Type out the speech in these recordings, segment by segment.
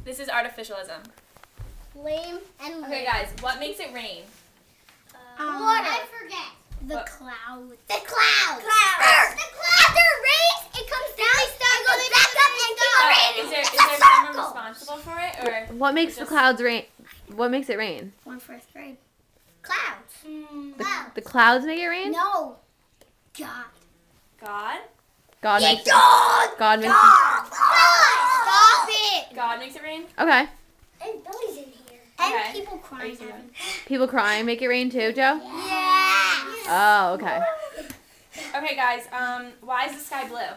This is artificialism. Lame and lame. Okay, guys, what makes it rain? Water. I forget. The What? clouds. The clouds. Clouds. After it rains, it comes down, it goes back up, and keeps raining. Is there It's a someone circle. responsible for it, or What makes the just- clouds rain? What makes it rain? One first grade. Clouds. The clouds make it rain? No. God. God? God makes it. God. God makes Stop it. God makes it rain? it. Okay. And Billy's in here. Okay. And people Are you crying. still going? People crying make it rain too, Joe? Yeah. Oh, okay. Okay, guys, why is the sky blue?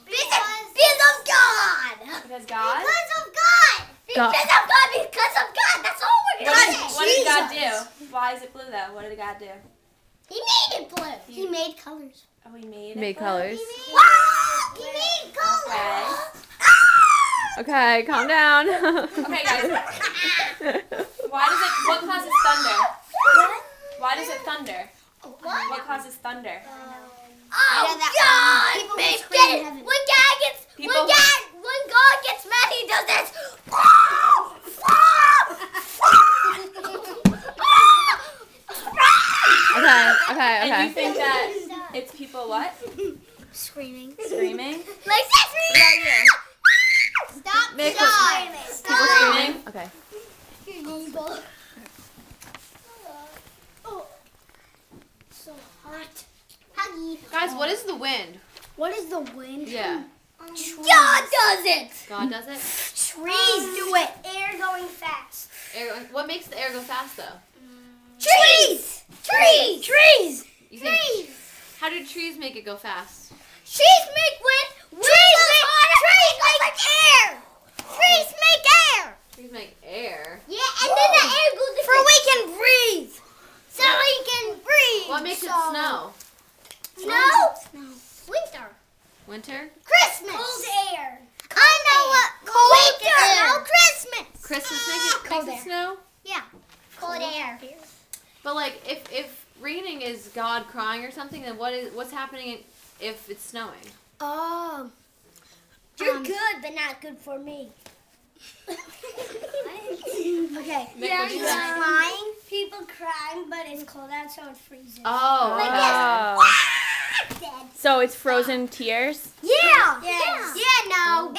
Because of God. Because God? Because of God. God. Because of God. Because of God. That's all we're What gonna did, say. what did God do? Why is it blue, though? What did God do? He made it blue. He made colors. Oh, he made it Made blue? colors. Wow! He made colors. Okay, calm down. Okay, guys. What causes thunder? What? Why does it thunder? What? What causes thunder? Oh God! Make it. When God gets when God gets mad, he does this. Okay. And you think that it's people what? Screaming. Screaming? Like this. Stop. Nick, Stop. People screaming? Okay. So hot. Huggy. Guys, what is the wind? What is the wind? Yeah. God does it. God does it? Trees do it. Air going fast. What makes the air go fast, though? Trees. Trees. Trees. You think, Trees. how do trees make it go fast? Trees make wind. Trees make air. Trees make air. Trees make air. Yeah, and then the air goes for we can breathe. So we can breathe. What makes it snow? Snow. Winter. Winter? Christmas. Cold air. I know what cold air. No Christmas. Christmas Cold makes air. it snow? Yeah. Cold air. But like, if raining is God crying or something, then what's happening if it's snowing? Oh. You're good, but not good for me. Okay. Nick, what'd you say? Crying. People crying, but it's cold out, so it freezes. Oh, Like okay. this. So it's frozen tears? Yeah. Yeah. Yeah. No.